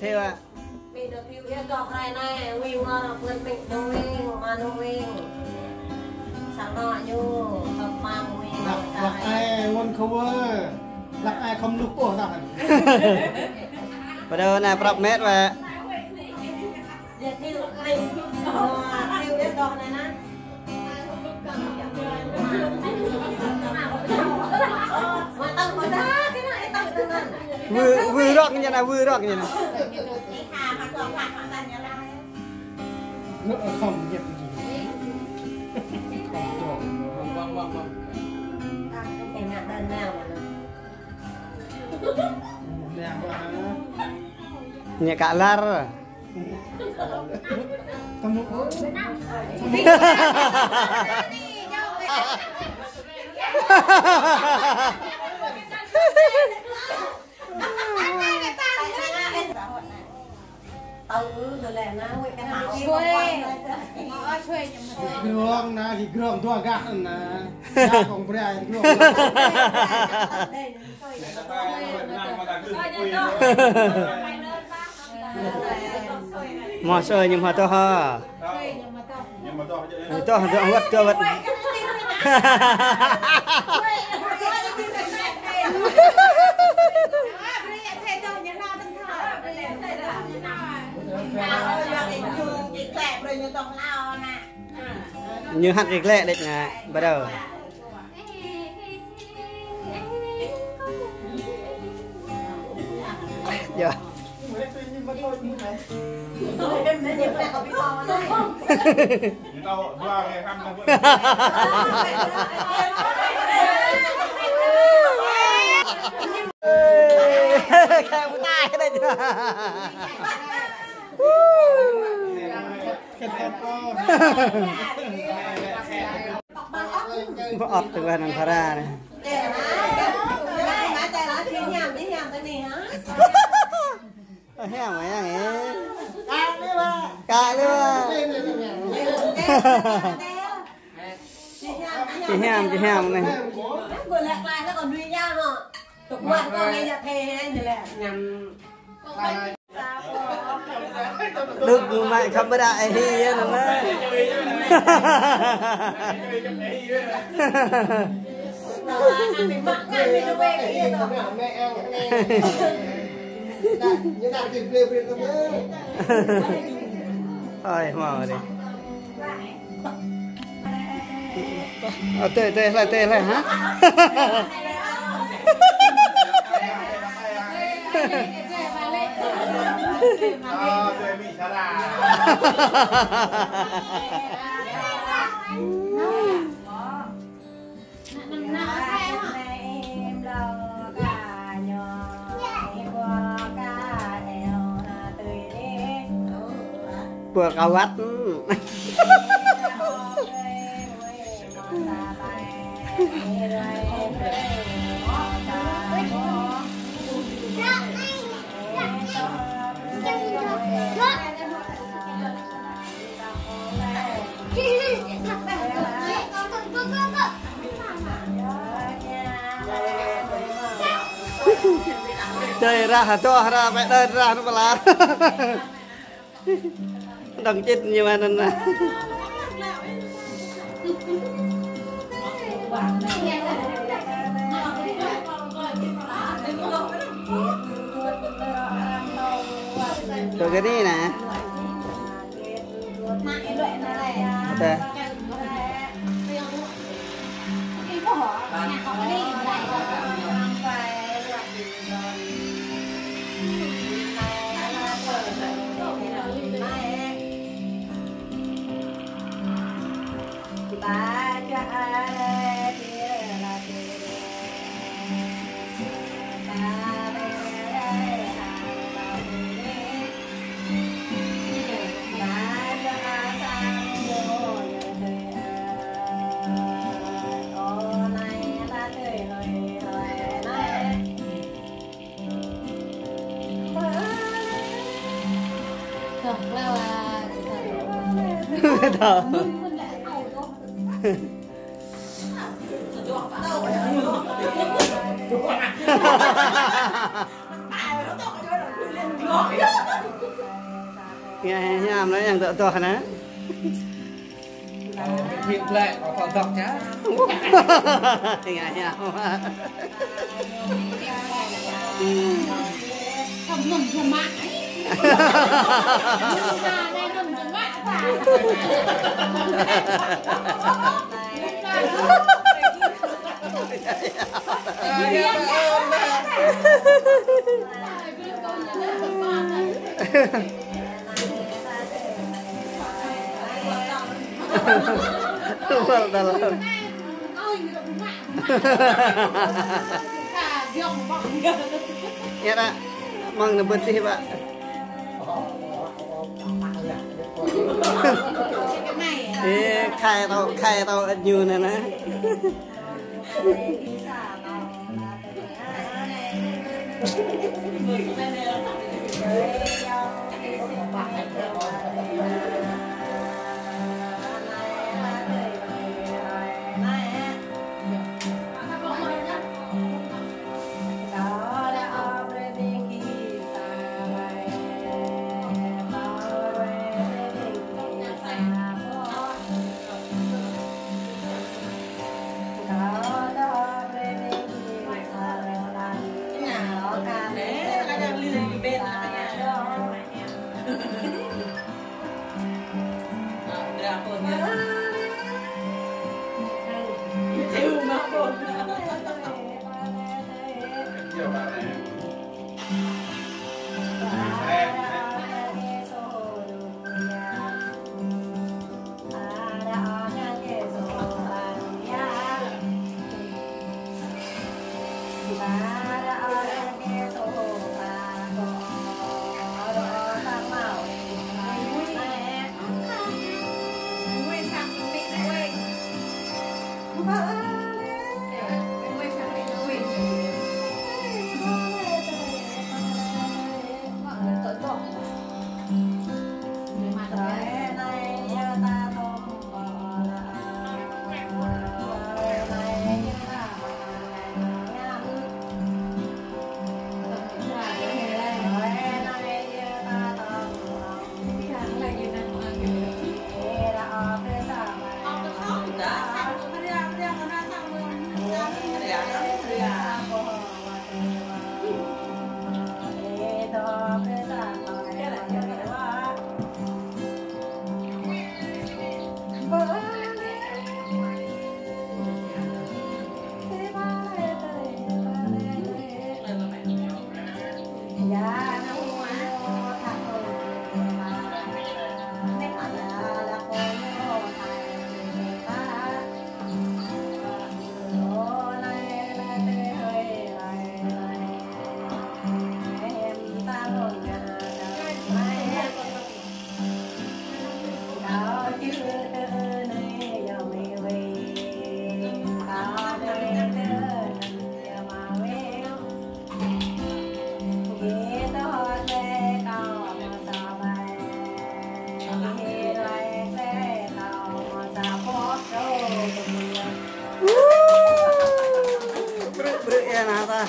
theo ạ. Mình được yêu yêu đọc này này, Wing vượt mình đâu Wing, mà đâu Wing. Sáng nọ như tập mà Wing. Lạc ai one cover, lạc ai không lúc của ta. Bắt đầu là prop mét và Để thiêu mình, thiêu yêu đọc này nè. Mà tao có đá, cái này tao tự ngân. vừa rock như nào, vừa rock như nào. Nó không nhập gì. Em ngạc đơn nào mà Nhà cả lar. Kamu rồi là nó cái nào Grong na thì grong tua gak na. Gak kong brai grong. Mà chơi nhưng mà to ha. To không vật cho vật. Như hạt cái lẹ đấy nè, bắt đầu. Dạ. Kayak mutai đây. Ọt từ bên thằng Phara này. Heo mày nghe. Cài luôn. Chị heo này. Vừa lạc lại nó còn duy nhau mà. Tục quan con nghe nhạc thề hay thì là nhằm Được mày không biết đại hi á nó. Mình mặc ngay mình đâu về cái gì rồi. Mẹ em như đang tìm liều việc không nhớ. Thôi mở đi. Tê lại hả? Tôi bị trả đà. Buat kawat. Chơi ra cho ra mẹ đơn ra nó là đằng chết như mà nên rồi cái đi nè. Ok. Thở. nghe nhảm nó yang toนะ Thiệt lệ có phở dọc nhá. nghe nhảm Không ngừng cho mãi. Đây ngừng cho mãi phải. Vâng, dalam. Ya nak, mang nebetih pak. Khai tao ít nhiều này nè. Bro, ya nata.